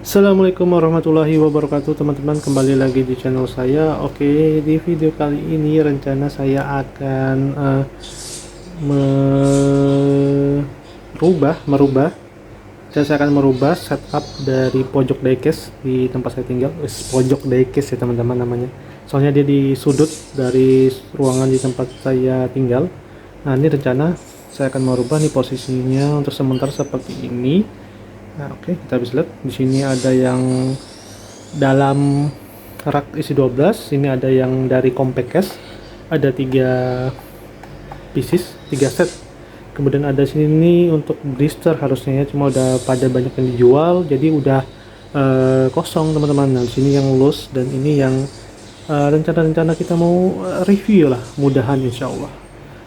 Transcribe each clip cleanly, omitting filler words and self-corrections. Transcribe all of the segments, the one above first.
Assalamualaikum warahmatullahi wabarakatuh teman-teman, kembali lagi di channel saya. Oke, di video kali ini rencana saya akan merubah dan saya akan merubah setup dari pojok diecast di tempat saya tinggal. Pojok diecast ya teman-teman namanya, soalnya dia di sudut dari ruangan di tempat saya tinggal. Nah, ini rencana saya akan merubah nih posisinya untuk sementara seperti ini. Nah, oke, kita bisa lihat di sini ada yang dalam rak isi 12, ini ada yang dari compact case, ada 3 set. Kemudian ada sini untuk blister harusnya ya, cuma udah pada banyak yang dijual, jadi udah kosong teman-teman. Nah, di sini yang loose dan ini yang rencana-rencana kita mau review lah, mudahan insya Allah.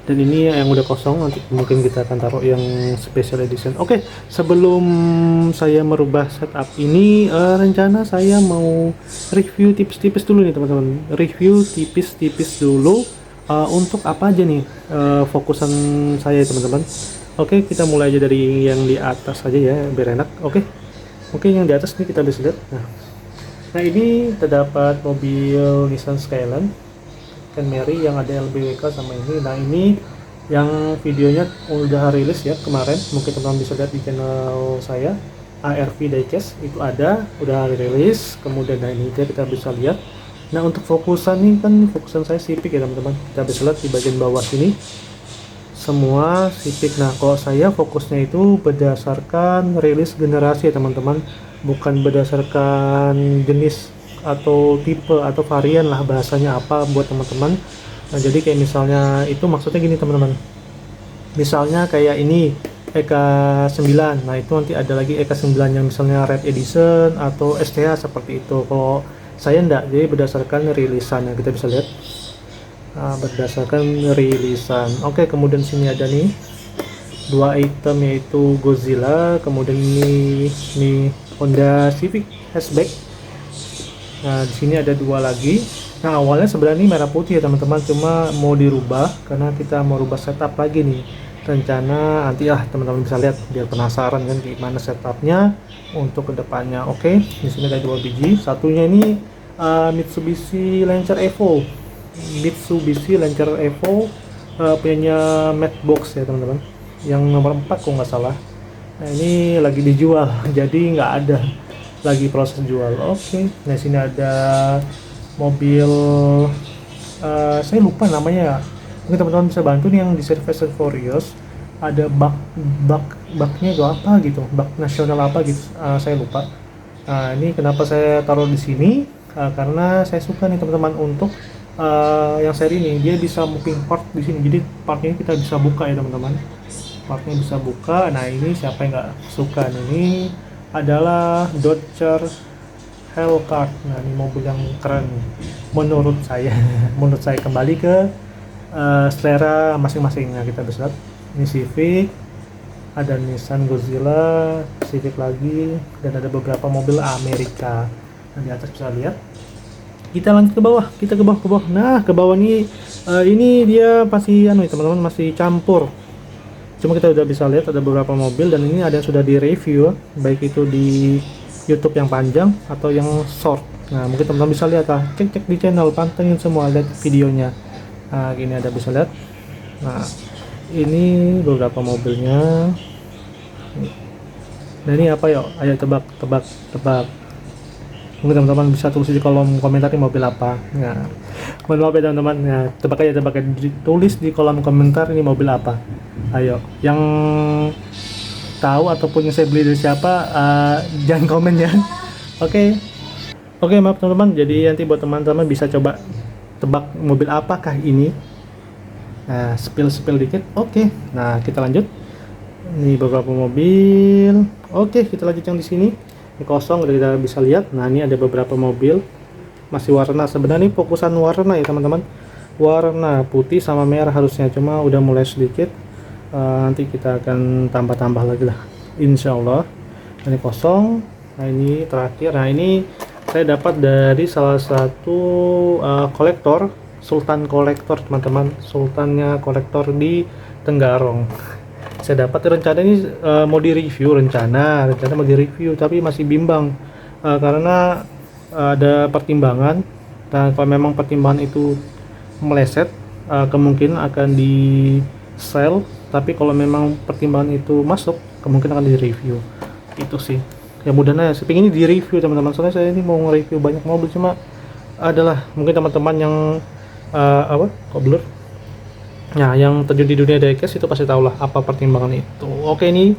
Dan ini yang udah kosong, nanti mungkin kita akan taruh yang special edition. Oke, sebelum saya merubah setup ini, rencana saya mau review tipis-tipis dulu nih teman-teman. Review tipis-tipis dulu untuk apa aja nih fokusan saya teman-teman. Oke, kita mulai aja dari yang di atas aja ya biar enak. Oke, yang di atas nih kita bisa lihat. Nah, ini terdapat mobil Nissan Skyline Camry yang ada LBWK sama ini. Nah, ini yang videonya udah rilis ya kemarin, mungkin teman-teman bisa lihat di channel saya, ARV Diecast itu udah rilis. Kemudian nah ini kita bisa lihat. Nah, untuk fokusan ini kan fokusan saya Civic ya teman-teman, kita bisa lihat di bagian bawah sini semua Civic. Nah, kalau saya fokusnya itu berdasarkan rilis generasi ya teman-teman, bukan berdasarkan jenis atau tipe atau varian lah, bahasanya apa buat teman-teman. Nah, jadi kayak misalnya itu maksudnya gini teman-teman, misalnya kayak ini EK9, nah itu nanti ada lagi EK9 yang misalnya Red Edition atau STH seperti itu. Kalau saya enggak, jadi berdasarkan rilisan yang kita bisa lihat. Nah, berdasarkan rilisan. Oke, kemudian sini ada nih dua item yaitu Godzilla, kemudian ini Honda Civic hatchback. Nah, di sini ada dua lagi. Nah, awalnya sebenarnya ini merah putih ya teman-teman, cuma mau dirubah karena kita mau rubah setup lagi nih. Rencana nanti teman-teman bisa lihat biar penasaran kan gimana setupnya untuk kedepannya. Oke, di sini ada dua biji. Satunya ini Mitsubishi Lancer Evo. Mitsubishi Lancer Evo punyanya Matchbox ya teman-teman. Yang nomor 4 kalau nggak salah. Nah, ini lagi dijual, jadi nggak ada lagi proses jual. Oke, nah sini ada mobil saya lupa namanya, mungkin teman-teman bisa bantu nih yang di Fast and Furious, ada baknya itu apa gitu, bak nasional apa gitu, saya lupa. Nah, ini kenapa saya taruh di sini, karena saya suka nih teman-teman untuk yang seri ini dia bisa moving part di sini, jadi partnya kita bisa buka ya teman-teman, partnya bisa buka. Nah, ini siapa yang nggak suka nih? Ini adalah Dodge Hellcat. Nah, ini mobil yang keren menurut saya. Menurut saya, kembali ke selera masing-masing. Nah, kita bisa lihat ini Civic, ada Nissan Godzilla, Civic lagi, dan ada beberapa mobil Amerika. Nah, di atas bisa lihat. Kita lanjut ke bawah, kita ke bawah. Nah, ke bawah ini dia pasti teman-teman masih campur. Cuma kita udah bisa lihat ada beberapa mobil, dan ini ada yang sudah di review, baik itu di YouTube yang panjang atau yang short. Nah, mungkin teman-teman bisa lihat cek di channel, pantengin semua, lihat videonya. Nah, gini ada bisa lihat. Nah, ini beberapa mobilnya. Nah, ini apa yuk? Ayo tebak. Mungkin teman-teman bisa tulis di kolom komentar ini mobil apa. Nah, mohon maaf ya teman-teman. Nah, tebak aja, tulis di kolom komentar ini mobil apa. Ayo, yang tahu ataupun yang saya beli dari siapa, jangan komen ya. Oke, maaf teman-teman. Jadi nanti buat teman-teman bisa coba tebak mobil apakah ini. Nah, spill dikit. Oke, nah kita lanjut. Ini beberapa mobil. Oke, kita lanjut yang di sini. Ini kosong, udah kita bisa lihat. Nah, ini ada beberapa mobil masih warna. Sebenarnya ini fokusan warna ya teman-teman. Warna putih sama merah harusnya, cuma udah mulai sedikit. Nanti kita akan tambah lagi lah, insya Allah. Ini kosong. Nah, ini terakhir. Nah, ini saya dapat dari salah satu kolektor, Sultan Kolektor teman-teman. Sultannya kolektor di Tenggarong. Saya dapat rencana ini mau di review, rencana mau di review, tapi masih bimbang karena ada pertimbangan, dan kalau memang pertimbangan itu meleset, kemungkinan akan di sell, tapi kalau memang pertimbangan itu masuk, kemungkinan akan di review. Itu sih ya, mudah-mudahan saya pengen ini di review teman-teman, soalnya saya ini mau nge-review banyak mobil, cuma adalah mungkin teman-teman yang apa kok blur. Nah, yang terjun di dunia diecast itu pasti tahulah apa pertimbangan itu. Oke, ini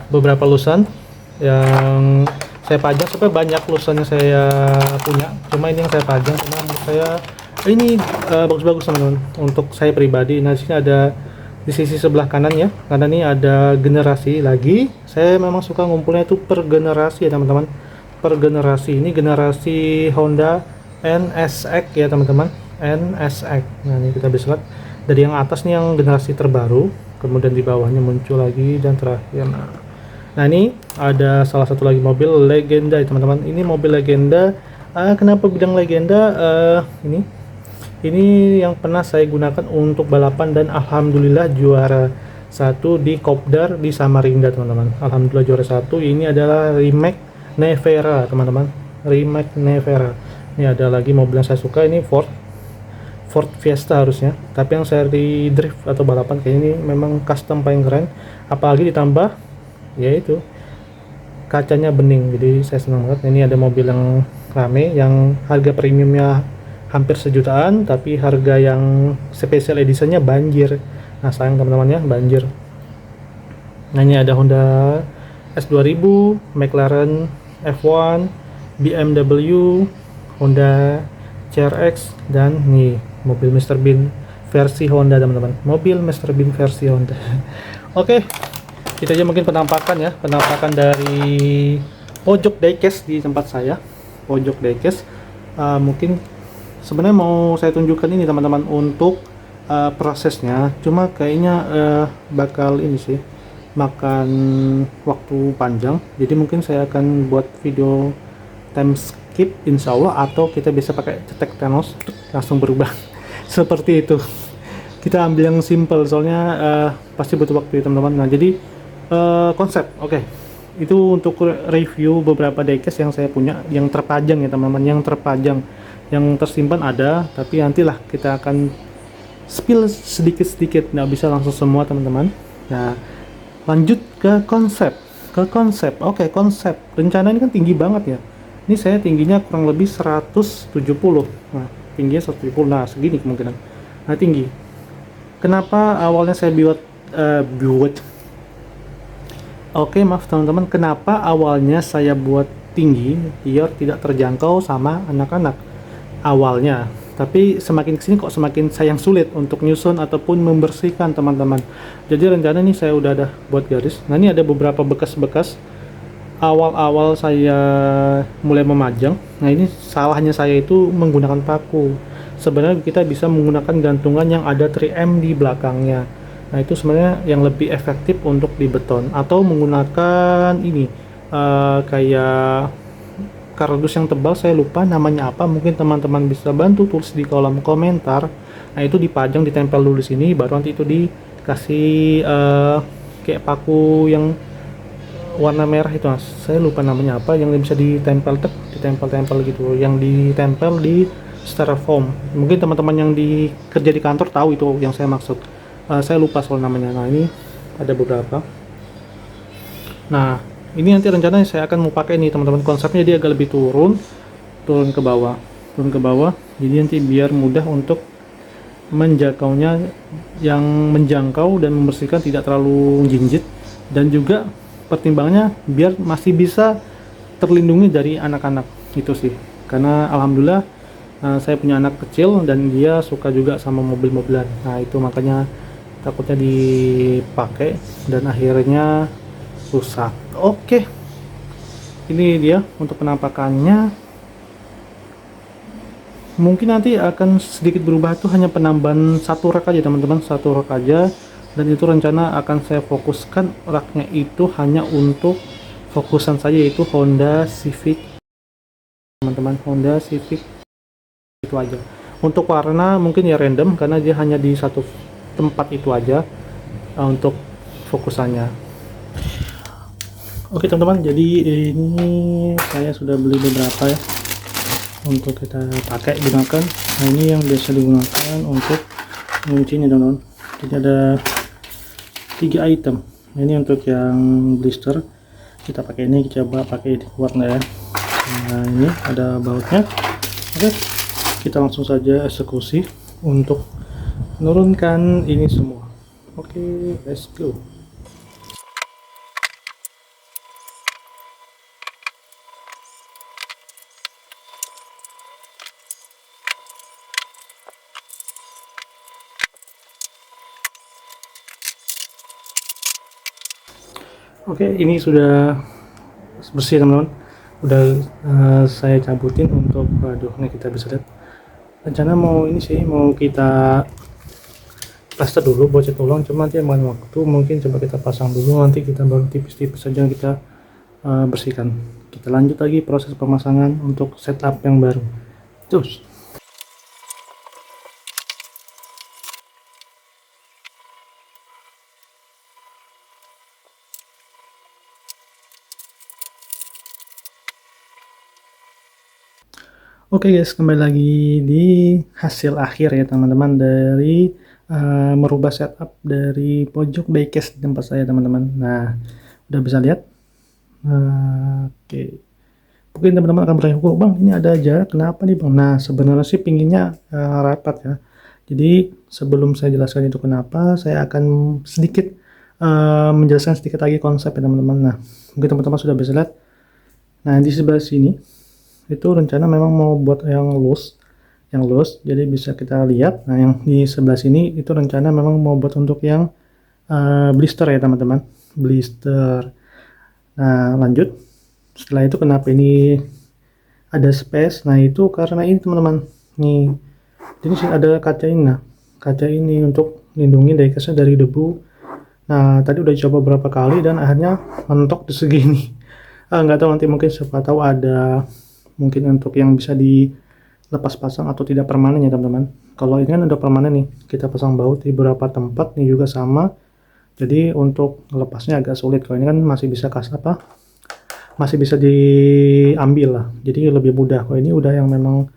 beberapa lusan yang saya pajang, supaya banyak lusan yang saya punya. Cuma ini yang saya pajang karena menurut saya ini bagus-bagus teman-teman untuk saya pribadi. Nah, di sini ada di sisi sebelah kanan ya. Karena ini ada generasi lagi. Saya memang suka ngumpulnya itu per generasi ya teman-teman. Per generasi. Ini generasi Honda NSX ya teman-teman. NSX. Nah, ini kita bisa lihat dari yang atas nih yang generasi terbaru, kemudian di bawahnya muncul lagi, dan terakhir nah ini ada salah satu lagi mobil legenda ya teman-teman. Ini mobil legenda. Kenapa bilang legenda? Ini yang pernah saya gunakan untuk balapan dan alhamdulillah juara satu di Kopdar di Samarinda teman-teman. Alhamdulillah juara satu. Ini adalah remake Nevera teman-teman, remake Nevera. Ini ada lagi mobil yang saya suka, ini Ford Fiesta harusnya, tapi yang seri drift atau balapan kayak ini memang custom paling keren, apalagi ditambah yaitu kacanya bening, jadi saya senang banget. Ini ada mobil yang rame, yang harga premiumnya hampir sejutaan, tapi harga yang special editionnya banjir. Nah sayang teman-teman ya, banjir. Nah ini ada Honda S2000, McLaren F1, BMW, Honda CRX, dan nih mobil Mr. Bean versi Honda teman-teman, mobil Mr. Bean versi Honda. Oke, itu aja mungkin penampakan ya, penampakan dari pojok diecast di tempat saya, pojok diecast. Mungkin sebenarnya mau saya tunjukkan ini teman-teman untuk prosesnya, cuma kayaknya bakal ini sih makan waktu panjang, jadi mungkin saya akan buat video time skip insya Allah, atau kita bisa pakai cetek Thanos langsung berubah seperti itu. Kita ambil yang simple, soalnya pasti butuh waktu ya teman-teman. Nah jadi konsep oke. Itu untuk review beberapa diecast yang saya punya, yang terpajang ya teman-teman, yang terpajang. Yang tersimpan ada, tapi nantilah kita akan spill sedikit-sedikit, nggak bisa langsung semua teman-teman. Nah lanjut ke konsep. Oke, konsep rencana ini kan tinggi banget ya. Ini saya tingginya kurang lebih 170. Nah, tingginya 170. Nah, segini kemungkinan. Nah, tinggi. Kenapa awalnya saya Oke, maaf teman-teman. Kenapa awalnya saya buat tinggi biar tidak terjangkau sama anak-anak awalnya. Tapi semakin kesini kok semakin sayang sulit untuk nyusun ataupun membersihkan teman-teman. Jadi rencana ini saya udah ada buat garis. Nah, ini ada beberapa bekas-bekas awal-awal saya mulai memajang. Nah ini salahnya saya itu menggunakan paku. Sebenarnya kita bisa menggunakan gantungan yang ada 3M di belakangnya. Nah itu sebenarnya yang lebih efektif untuk di beton, atau menggunakan ini kayak kardus yang tebal, saya lupa namanya apa, mungkin teman-teman bisa bantu tulis di kolom komentar. Nah itu dipajang, ditempel dulu di sini, baru nanti itu dikasih kayak paku yang warna merah itu, saya lupa namanya apa, yang bisa ditempel gitu, yang ditempel di styrofoam. Mungkin teman-teman yang kerja di kantor tahu itu yang saya maksud. Saya lupa soal namanya. Nah ini ada beberapa. Nah ini nanti rencananya saya akan mau pakai ini teman-teman, konsepnya dia agak lebih turun ke bawah, jadi nanti biar mudah untuk menjangkaunya, yang menjangkau dan membersihkan tidak terlalu jinjit, dan juga pertimbangannya biar masih bisa terlindungi dari anak-anak itu sih. Karena alhamdulillah saya punya anak kecil dan dia suka juga sama mobil-mobilan. Nah itu makanya takutnya dipakai dan akhirnya rusak. Oke, ini dia untuk penampakannya. Mungkin nanti akan sedikit berubah, itu hanya penambahan satu rak aja teman-teman, satu rak aja. Dan itu rencana akan saya fokuskan, raknya itu hanya untuk fokusan saja, yaitu Honda Civic teman-teman, Honda Civic itu aja. Untuk warna mungkin ya random, karena dia hanya di satu tempat itu aja untuk fokusannya. Oke teman-teman, jadi ini saya sudah beli beberapa ya untuk kita pakai gunakan. Nah ini yang biasa digunakan untuk menguncinya teman-teman. Jadi ada 3 item. Nah, ini untuk yang blister, kita pakai ini, coba pakai di kuatnya ya. Nah ini ada bautnya. Oke, kita langsung saja eksekusi untuk menurunkan ini semua. Oke, let's go. Oke, ini sudah bersih teman-teman. Udah saya cabutin untuk, waduh, ini kita bisa lihat. Rencana mau ini sih, mau kita plaster dulu buat cat ulang, cuma nanti makan waktu, mungkin coba kita pasang dulu, nanti kita baru tipis-tipis saja kita bersihkan. Kita lanjut lagi proses pemasangan untuk setup yang baru. Terus. Oke guys, kembali lagi di hasil akhir ya teman-teman dari merubah setup dari pojok diecast di tempat saya teman-teman. Nah, udah bisa lihat. Oke. Mungkin teman-teman akan bertanya, "Oh, Bang, ini ada jarak kenapa nih, Bang?" Nah, sebenarnya sih pinginnya rapat ya. Jadi, sebelum saya jelaskan itu kenapa, saya akan sedikit menjelaskan sedikit lagi konsep ya teman-teman. Nah, mungkin teman-teman sudah bisa lihat. Nah, di sebelah sini itu rencana memang mau buat yang loose, jadi bisa kita lihat. Nah yang di sebelah sini itu rencana memang mau buat untuk yang blister ya teman-teman, blister. Nah lanjut, setelah itu kenapa ini ada space? Nah itu karena ini teman-teman, nih jadi ada kaca ini. Nah kaca ini untuk lindungi diecastnya dari debu. Nah tadi udah coba berapa kali dan akhirnya mentok di segini. Nggak tahu, nanti mungkin siapa tahu ada mungkin untuk yang bisa dilepas pasang atau tidak permanen ya teman-teman. Kalau ini kan udah permanen nih, kita pasang baut di beberapa tempat nih juga sama, jadi untuk lepasnya agak sulit. Kalau ini kan masih bisa masih bisa diambil lah, jadi lebih mudah. Kalau ini udah yang memang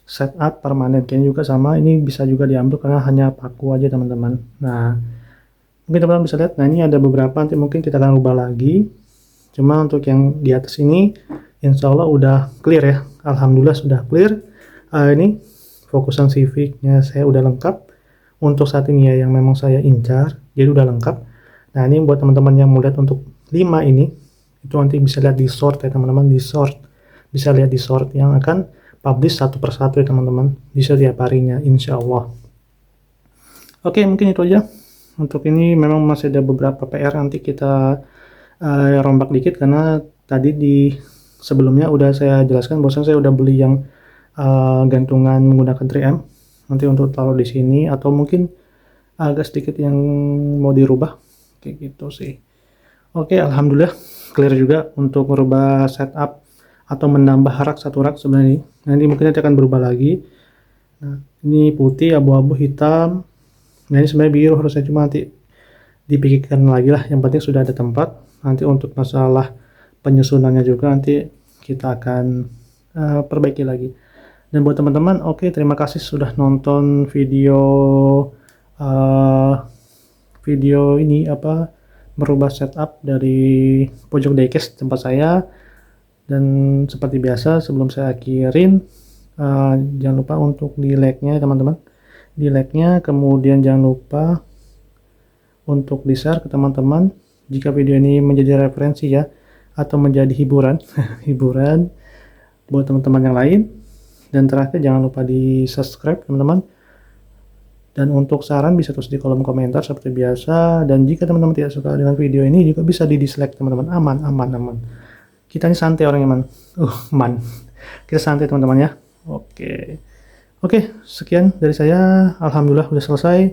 setup permanen, kayaknya juga sama, ini bisa juga diambil karena hanya paku aja teman-teman. Nah mungkin teman-teman bisa lihat, nah ini ada beberapa, nanti mungkin kita akan rubah lagi. Cuma untuk yang di atas ini insya Allah udah clear ya, alhamdulillah sudah clear. Ini fokusan Civic-nya saya udah lengkap untuk saat ini ya, yang memang saya incar, jadi udah lengkap. Nah ini buat teman-teman yang mau lihat untuk 5 ini, itu nanti bisa lihat di short ya teman-teman, di short, bisa lihat di short yang akan publish satu persatu ya teman-teman, bisa tiap harinya insya Allah. Oke, mungkin itu aja untuk ini. Memang masih ada beberapa PR, nanti kita rombak dikit karena tadi di sebelumnya udah saya jelaskan bahwasanya saya udah beli yang gantungan menggunakan 3M nanti untuk taruh di sini, atau mungkin agak sedikit yang mau dirubah kayak gitu sih. Oke, alhamdulillah clear juga untuk merubah setup atau menambah rak satu rak sebenarnya. Nanti mungkin akan berubah lagi. Nah, ini putih, abu-abu, hitam. Nah ini sebenarnya biru, harusnya cuma nanti dipikirkan lagi lah, yang penting sudah ada tempat. Nanti untuk masalah penyusunannya juga nanti kita akan perbaiki lagi. Dan buat teman-teman, oke, terima kasih sudah nonton video ini merubah setup dari pojok diecast tempat saya. Dan seperti biasa sebelum saya akhirin, jangan lupa untuk di like-nya teman-teman, di like-nya, kemudian jangan lupa untuk di share ke teman-teman jika video ini menjadi referensi ya, atau menjadi hiburan hiburan buat teman-teman yang lain. Dan terakhir jangan lupa di subscribe teman-teman, dan untuk saran bisa tulis di kolom komentar seperti biasa. Dan jika teman-teman tidak suka dengan video ini juga bisa di dislike teman-teman, aman. Kita ini santai orangnya man kita santai teman-teman ya. Oke, sekian dari saya, alhamdulillah udah selesai.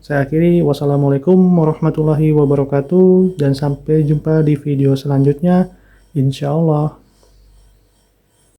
Saya akhiri, wassalamualaikum warahmatullahi wabarakatuh, dan sampai jumpa di video selanjutnya insyaallah.